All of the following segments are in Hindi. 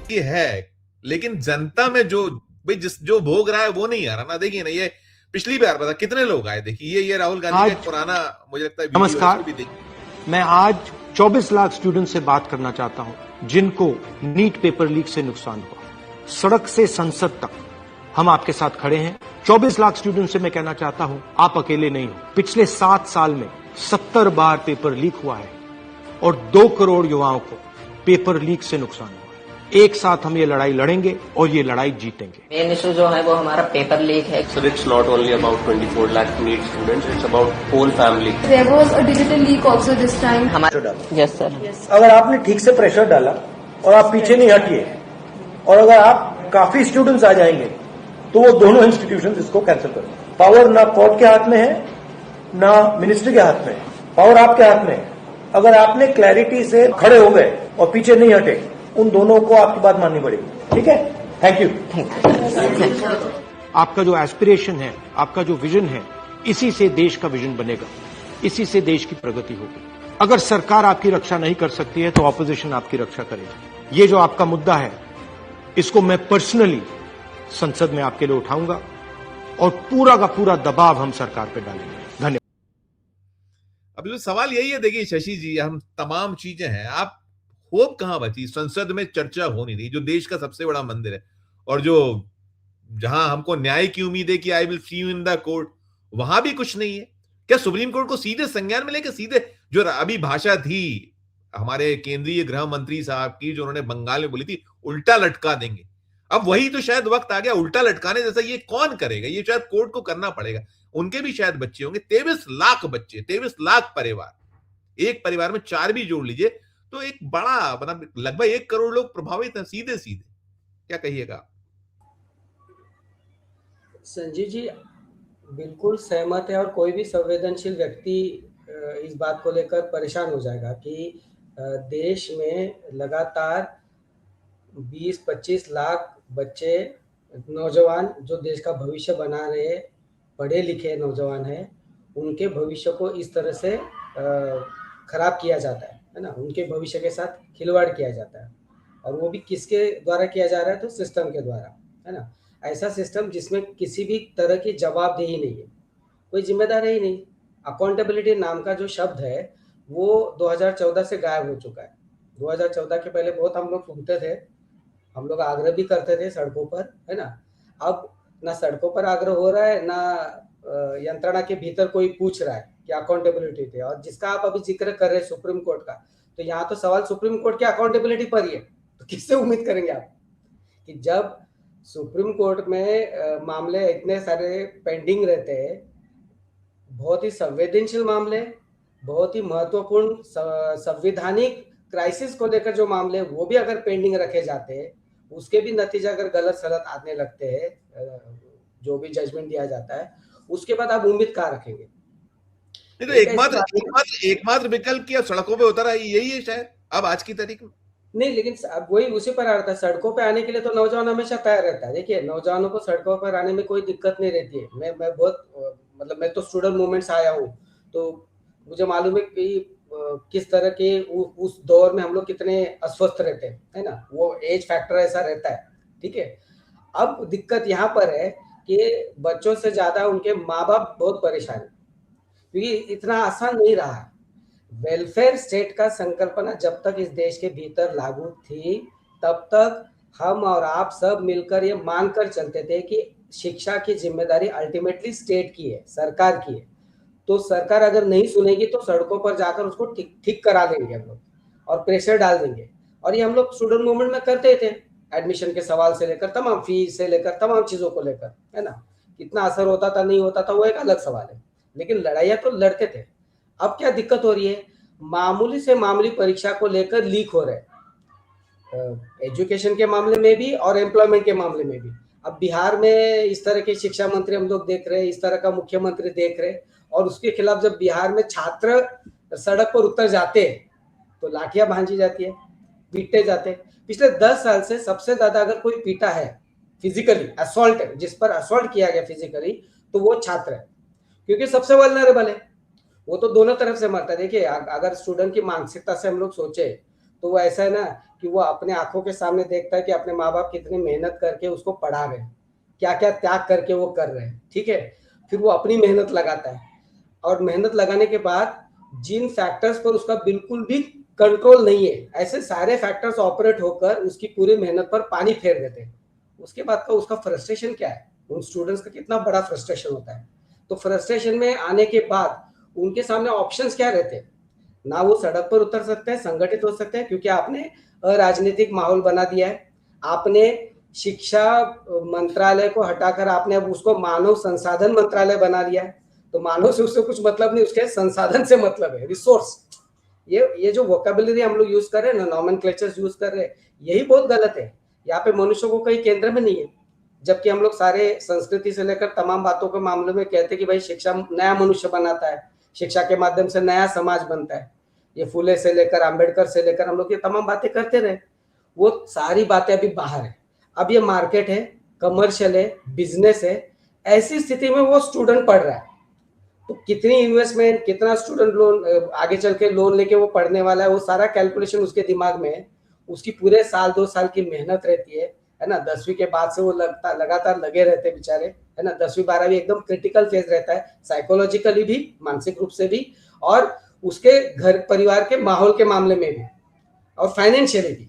की है, लेकिन जनता में जो भाई जो भोग रहा है वो नहीं आ रहा ना। देखिए ना, ये पिछली बार पता कितने लोग आए। देखिए ये राहुल गांधी का एक आज पुराना मुझे लगता है वीडियो है, नमस्कार, इसको भी देखिए। मैं आज 24 लाख स्टूडेंट से बात करना चाहता हूं जिनको नीट पेपर लीक से नुकसान हुआ। सड़क से संसद तक हम आपके साथ खड़े हैं। 24 लाख स्टूडेंट से मैं कहना चाहता हूं, आप अकेले नहीं हो। पिछले 7 साल में 70 बार पेपर लीक हुआ है और 2 करोड़ युवाओं को पेपर लीक से नुकसान हुआ है। एक साथ हम ये लड़ाई लड़ेंगे और ये लड़ाई जीतेंगे। मेन इशू जो है वो हमारा पेपर लीक है। So it's not only about 24 lakh NEET students, it's about whole family. There was a digital leak also this time. Yes sir, अगर आपने ठीक से प्रेशर डाला और आप पीछे नहीं हटिए और अगर आप काफी स्टूडेंट्स आ जाएंगे तो वो दोनों इंस्टीट्यूशंस इसको कैंसिल करें। पावर ना कोर्ट के हाथ में है ना मिनिस्ट्री के हाथ में है, पावर आपके हाथ में है। अगर आपने क्लैरिटी से खड़े हो गए और पीछे नहीं हटे, उन दोनों को आपकी बात माननी पड़ेगी। ठीक है, थैंक यू। आपका जो एस्पिरेशन है, आपका जो विजन है, इसी से देश का विजन बनेगा, इसी से देश की प्रगति होगी। अगर सरकार आपकी रक्षा नहीं कर सकती है तो ऑपोजिशन आपकी रक्षा करेगी। ये जो आपका मुद्दा है, इसको मैं पर्सनली संसद में आपके लिए उठाऊंगा और पूरा का पूरा दबाव हम सरकार पे डालेंगे। धन्यवाद। अब जो सवाल यही है, देखिए शशि जी, हम तमाम चीजें हैं, आप होप कहां बची? संसद में चर्चा हो नहीं रही, जो देश का सबसे बड़ा मंदिर है और जो जहां हमको न्याय की उम्मीद है कि I will see you in the court, वहां भी कुछ नहीं है। क्या सुप्रीम कोर्ट को सीधे संज्ञान में लेके सीधे जो अभी भाषा थी हमारे केंद्रीय गृह मंत्री साहब की, जो उन्होंने बंगाल में बोली थी, उल्टा लटका देंगे? अब वही तो शायद वक्त आ गया उल्टा लटकाने जैसा। ये कौन करेगा? ये शायद कोर्ट को करना पड़ेगा। उनके भी शायद बच्चे होंगे, 23 लाख बच्चे, 23 लाख परिवार, एक परिवार में 4 भी जोड़ लीजिए तो एक बड़ा मतलब लगभग 1 करोड़ लोग प्रभावित हैं सीधे सीधे। क्या कहिएगा? संजीव जी बिल्कुल सहमत है और कोई भी संवेदनशील व्यक्ति इस बात को लेकर परेशान हो जाएगा कि देश में लगातार 20-25 लाख बच्चे, नौजवान जो देश का भविष्य बना रहे पढ़े लिखे नौजवान हैं, उनके भविष्य को इस तरह से खराब किया जाता है ना। उनके भविष्य के साथ खिलवाड़ किया जाता है और वो भी किसके द्वारा किया जा रहा है? तो सिस्टम के द्वारा, है ना। ऐसा सिस्टम जिसमें किसी भी तरह की जवाबदेही नहीं है, कोई जिम्मेदारी ही नहीं। अकाउंटेबिलिटी नाम का जो शब्द है वो 2014 से गायब हो चुका है। 2014 के पहले बहुत हम लोग सुनते थे, हम लोग आग्रह भी करते थे सड़कों पर, है ना। अब ना सड़कों पर आग्रह हो रहा है, ना यंत्रणा के भीतर कोई पूछ रहा है कि अकाउंटेबिलिटी थे। और जिसका आप अभी जिक्र कर रहे हैं सुप्रीम कोर्ट का, तो यहाँ तो सवाल सुप्रीम कोर्ट की अकाउंटेबिलिटी पर ही है। तो किससे उम्मीद करेंगे आप कि जब सुप्रीम कोर्ट में मामले इतने सारे पेंडिंग रहते हैं, बहुत ही संवेदनशील मामले, बहुत ही महत्वपूर्ण संवैधानिक क्राइसिस को लेकर जो मामले वो भी अगर पेंडिंग रखे जाते हैं, उसके भी नतीजे अगर गलत सलत आने लगते हैं, जो भी जजमेंट दिया जाता है, उसके बाद आप उम्मीद कहाँ रखेंगे? नहीं तो एकमात्र विकल्प क्या सड़कों पे होता रहा, यही है शायद अब आज की तारीख में। नहीं, लेकिन वही उसी पर आ रहा था। सड़कों पे आने के लिए तो नौजवान हमेशा तैयार रहता है। देखिए, नौजवानों को सड़कों पर आने में कोई दिक्कत नहीं रहती है। मैं बहुत मतलब मैं तो स्टूडेंट मूवमेंट से आया हूँ, तो मुझे मालूम है कि किस तरह के उस दौर में हम लोग कितने अस्वस्थ रहते हैं, है ना। वो एज फैक्टर ऐसा रहता है, ठीक है। अब दिक्कत यहाँ पर है कि बच्चों से ज्यादा उनके माँ बाप बहुत परेशान है, क्योंकि इतना आसान नहीं रहा है। वेलफेयर स्टेट का संकल्पना जब तक इस देश के भीतर लागू थी, तब तक हम और आप सब मिलकर ये मानकर चलते थे कि शिक्षा की जिम्मेदारी अल्टीमेटली स्टेट की है, सरकार की है। तो सरकार अगर नहीं सुनेगी तो सड़कों पर जाकर उसको ठीक करा देंगे हम लोग और प्रेशर डाल देंगे। और ये हम लोग स्टूडेंट मूवमेंट में करते थे, एडमिशन के सवाल से लेकर तमाम फीस से लेकर तमाम चीजों को लेकर, है ना। कितना असर होता था नहीं होता था वो एक अलग सवाल है, लेकिन लड़ाइयाँ तो लड़ते थे। अब क्या दिक्कत हो रही है? मामूली से मामूली परीक्षा को लेकर लीक हो रहे हैं, एजुकेशन के मामले में भी और एम्प्लॉयमेंट के मामले में भी। अब बिहार में इस तरह के शिक्षा मंत्री हम लोग देख रहे हैं, इस तरह का मुख्यमंत्री देख रहे हैं, और उसके खिलाफ जब बिहार में छात्र सड़क पर उतर जाते हैं तो लाठियां भांजी जाती है, पीटे जाते हैं। पिछले 10 साल से सबसे ज्यादा अगर कोई पीटा है फिजिकली, असॉल्ट है, जिस पर असॉल्ट किया गया फिजिकली, तो वो छात्र है, क्योंकि सबसे वल्नरेबल है। वो तो दोनों तरफ से मरता है। देखिए, अगर स्टूडेंट की मानसिकता से हम लोग सोचे तो वो ऐसा है ना कि वो अपने आंखों के सामने देखता है कि अपने माँ बाप कितनी मेहनत करके उसको पढ़ा रहे हैं, क्या क्या त्याग करके वो कर रहे हैं, ठीक है। फिर वो अपनी मेहनत लगाता है, और मेहनत लगाने के बाद जिन फैक्टर्स पर उसका बिल्कुल भी कंट्रोल नहीं है, ऐसे सारे फैक्टर्स ऑपरेट होकर उसकी पूरी मेहनत पर पानी फेर देते हैं। उसके बाद का उसका फ्रस्ट्रेशन क्या है, उन स्टूडेंट्स का कितना बड़ा फ्रस्ट्रेशन होता है। तो फ्रस्ट्रेशन में आने के बाद उनके सामने ऑप्शंस क्या रहते हैं, ना वो सड़क पर उतर सकते हैं, संगठित हो सकते हैं, क्योंकि आपने अराजनीतिक माहौल बना दिया है। आपने शिक्षा मंत्रालय को हटाकर आपने अब उसको मानव संसाधन मंत्रालय बना लिया है। तो मानव से उससे कुछ मतलब नहीं, उसके संसाधन से मतलब है, रिसोर्स। ये जो वोकेबुलरी हम लोग यूज कर रहे हैं ना, नॉमेनक्लेचर्स यूज कर रहे हैं, यही बहुत गलत है। यहाँ पे मनुष्य को कहीं केंद्र में नहीं है, जबकि हम लोग सारे संस्कृति से लेकर तमाम बातों के मामले में कहते हैं कि भाई शिक्षा नया मनुष्य बनाता है, शिक्षा के माध्यम से नया समाज बनता है। ये फुले से लेकर अंबेडकर से लेकर हम लोग ये तमाम बातें करते रहे, वो सारी बातें अभी बाहर है। अब ये मार्केट है, कमर्शियल है, बिजनेस है, ऐसी स्थिति में वो स्टूडेंट पढ़ रहा है। तो कितनी इन्वेस्टमेंट, कितना स्टूडेंट लोन आगे चल के लोन लेके वो पढ़ने वाला है, वो सारा कैलकुलेशन उसके दिमाग में है। उसकी पूरे साल 2 साल की मेहनत रहती है ना। 10वीं के बाद से वो लगातार लगे रहते हैं बेचारे, है ना। 10वीं 12वीं एकदम क्रिटिकल फेज रहता है, साइकोलॉजिकली भी, मानसिक रूप से भी, और उसके घर परिवार के माहौल के मामले में भी, और फाइनेंशियली भी।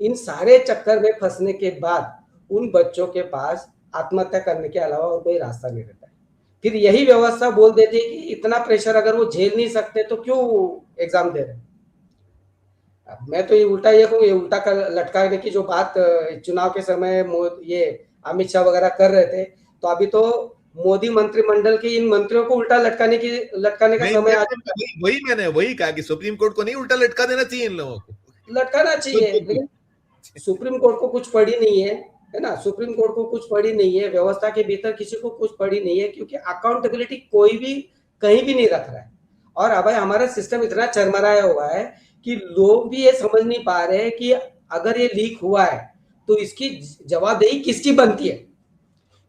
इन सारे चक्कर में फंसने के बाद उन बच्चों के पास आत्महत्या करने के अलावा और कोई रास्ता नहीं रहता है। फिर यही व्यवस्था बोल देती है कि इतना प्रेशर अगर वो झेल नहीं सकते तो क्यों एग्जाम दे रहे हैं। मैं तो ये उल्टा ये कहूँ, ये उल्टा लटकाने की जो बात चुनाव के समय ये अमित शाह वगैरह कर रहे थे, तो अभी तो मोदी मंत्रिमंडल के इन मंत्रियों को उल्टा लटकाने का समय आ वही मैंने वही कहा कि सुप्रीम कोर्ट को नहीं उल्टा लटका देना चाहिए इन लोगों को, लटकाना चाहिए। लेकिन सुप्रीम कोर्ट को कुछ पड़ी नहीं है ना। सुप्रीम कोर्ट को कुछ पड़ी नहीं है, व्यवस्था के भीतर किसी को कुछ पड़ी नहीं है, क्योंकि अकाउंटेबिलिटी कोई भी कहीं भी नहीं रख रहा है। और अब हमारा सिस्टम इतना चरमराया हुआ है कि लोग भी ये समझ नहीं पा रहे हैं कि अगर ये लीक हुआ है तो इसकी जवाबदेही किसकी बनती है।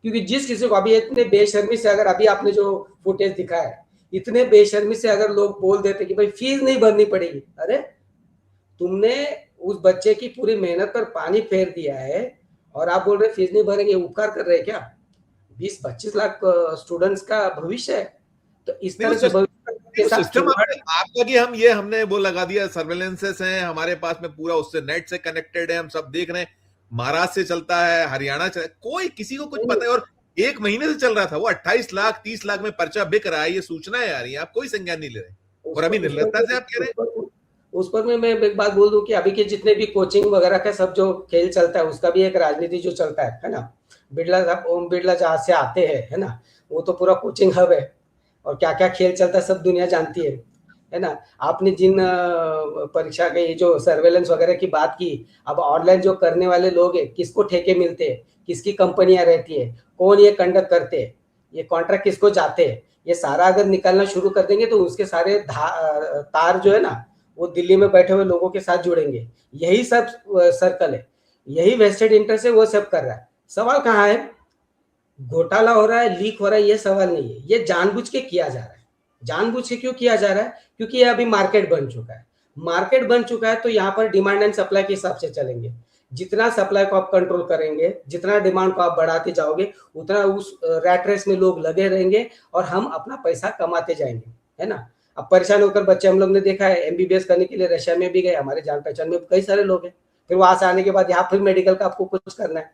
क्योंकि जिस किसी को अभी इतने बेशर्मी से, अगर अभी आपने जो फुटेज दिखाया है, इतने बेशर्मी से अगर लोग बोल देते कि भाई फीस नहीं भरनी पड़ेगी, अरे तुमने उस बच्चे की पूरी मेहनत पर पानी फेर दिया है और आप बोल रहे फीस नहीं भरेंगे, उपकार कर रहे हैं क्या? 20-25 लाख स्टूडेंट्स का भविष्य है। तो इस तरह से सिस्टम आपका कि हमने वो लगा दिया, सर्वेलेंसेस हैं हमारे पास में पूरा, उससे नेट से कनेक्टेड है, हम सब देख रहे हैं, महाराष्ट्र से चलता है, हरियाणा से, कोई किसी को कुछ पता है। और 1 महीने से चल रहा था वो, 28 लाख 30 लाख में पर्चा बिक रहा है, ये सूचना है यार, ये आप कोई संज्ञान नहीं ले रहे। और अभी निर्लजता से आप कह रहे हैं। उस पर मैं एक बात बोल दूं कि अभी के जितने भी कोचिंग वगैरह का सब जो खेल चलता है, उसका भी एक राजनीति जो चलता है ना। ओम बिरला जहाँ से आते हैं, है ना, वो तो पूरा कोचिंग हब है, और क्या क्या खेल चलता है सब दुनिया जानती है ना। आपने जिन परीक्षा के जो सर्वेलेंस वगैरह की बात की, अब ऑनलाइन जो करने वाले लोग हैं, किसको ठेके मिलते हैं, किसकी कंपनियां रहती है, कौन ये कंडक्ट करते हैं, ये कॉन्ट्रैक्ट किसको जाते हैं, ये सारा अगर निकालना शुरू कर देंगे तो उसके सारे तार जो है ना, वो दिल्ली में बैठे हुए लोगों के साथ जुड़ेंगे। यही सब सर्कल है, यही वेस्टेड इंटरेस्ट है, वो सब कर रहा है। सवाल कहाँ है? घोटाला हो रहा है, लीक हो रहा है, ये सवाल नहीं है, ये जानबूझ के किया जा रहा है। जानबूझ के क्यों किया जा रहा है? क्योंकि ये अभी मार्केट बन चुका है। मार्केट बन चुका है तो यहाँ पर डिमांड एंड सप्लाई के हिसाब से चलेंगे। जितना सप्लाई को आप कंट्रोल करेंगे, जितना डिमांड को आप बढ़ाते जाओगे, उतना उस रैट रेस में लोग लगे रहेंगे और हम अपना पैसा कमाते जाएंगे, है ना। अब परेशान होकर बच्चे, हम लोग ने देखा है, एमबीबीएस करने के लिए रशिया में भी गए, हमारे जान पहचान में कई सारे लोग हैं। फिर वहां से आने के बाद यहाँ फिर मेडिकल का आपको कुछ करना है।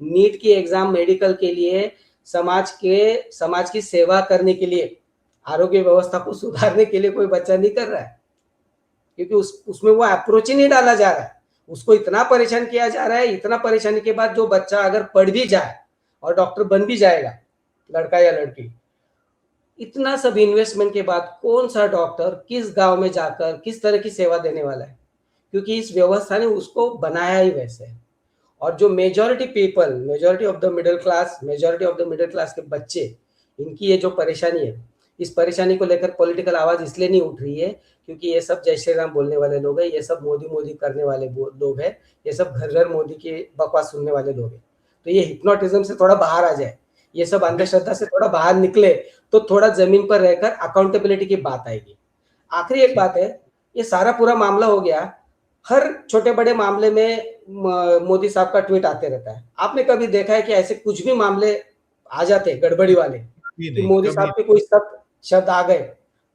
नीट की एग्जाम मेडिकल के लिए, समाज की सेवा करने के लिए, आरोग्य व्यवस्था को सुधारने के लिए कोई बच्चा नहीं कर रहा है, क्योंकि उसमें वो अप्रोच ही नहीं डाला जा रहा है। उसको इतना परेशान किया जा रहा है, इतना परेशानी के बाद जो बच्चा अगर पढ़ भी जाए और डॉक्टर बन भी जाएगा, लड़का या लड़की, इतना सब इन्वेस्टमेंट के बाद कौन सा डॉक्टर किस गांव में जाकर किस तरह की सेवा देने वाला है? क्योंकि इस व्यवस्था ने उसको बनाया ही वैसे है। और जो majority people, majority of the middle class के बच्चे, इनकी ये जो परेशानी है, इस परेशानी को लेकर पॉलिटिकल आवाज इसलिए नहीं उठ रही है क्योंकि ये सब जय श्री राम बोलने वाले लोग हैं, ये सब मोदी करने वाले लोग हैं, ये सब घर घर मोदी की बकवास सुनने वाले लोग हैं। तो ये हिप्नोटिज्म से थोड़ा बाहर आ जाए, ये सब अंधश्रद्धा से थोड़ा बाहर निकले, तो थोड़ा जमीन पर रहकर अकाउंटेबिलिटी की बात आएगी। आखिरी एक बात है, ये सारा पूरा मामला हो गया, हर छोटे बड़े मामले में मोदी साहब का ट्वीट आते रहता है। आपने कभी देखा है कि ऐसे कुछ भी मामले आ जाते गड़बड़ी वाले कि मोदी साहब के कोई शब्द आ गए,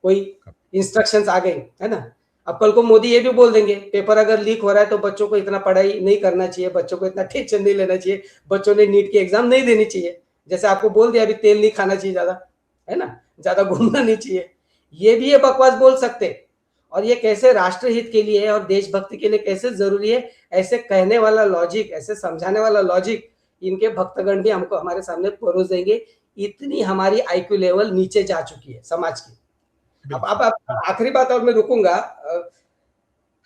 कोई इंस्ट्रक्शंस आ गई, है ना? अब कल को मोदी ये भी बोल देंगे पेपर अगर लीक हो रहा है तो बच्चों को इतना पढ़ाई नहीं करना चाहिए, बच्चों को इतना टेंशन नहीं लेना चाहिए, बच्चों ने नीट की एग्जाम नहीं देनी चाहिए। जैसे आपको बोल दिया अभी तेल नहीं खाना चाहिए ज्यादा, है ना, ज्यादा घूमना नहीं चाहिए, ये भी ये बकवास बोल सकते। और ये कैसे राष्ट्रहित के लिए और देशभक्ति के लिए कैसे जरूरी है, ऐसे कहने वाला लॉजिक, ऐसे समझाने वाला लॉजिक इनके भक्तगण भी हमको हमारे सामने परोस देंगे। इतनी हमारी आईक्यू लेवल नीचे जा चुकी है समाज की। अब आखिरी बात और मैं रुकूंगा,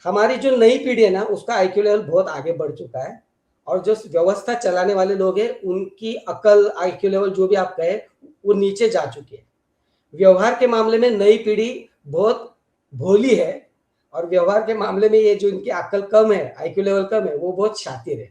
हमारी जो नई पीढ़ी है ना उसका आईक्यू लेवल बहुत आगे बढ़ चुका है, और जो व्यवस्था चलाने वाले लोग हैं उनकी अकल, आईक्यू लेवल जो भी आप कहे वो नीचे जा चुकी है। व्यवहार के मामले में नई पीढ़ी बहुत भोली है, और व्यवहार के मामले में ये जो इनकी अकल कम है, आईक्यू लेवल कम है, वो बहुत शातिर है।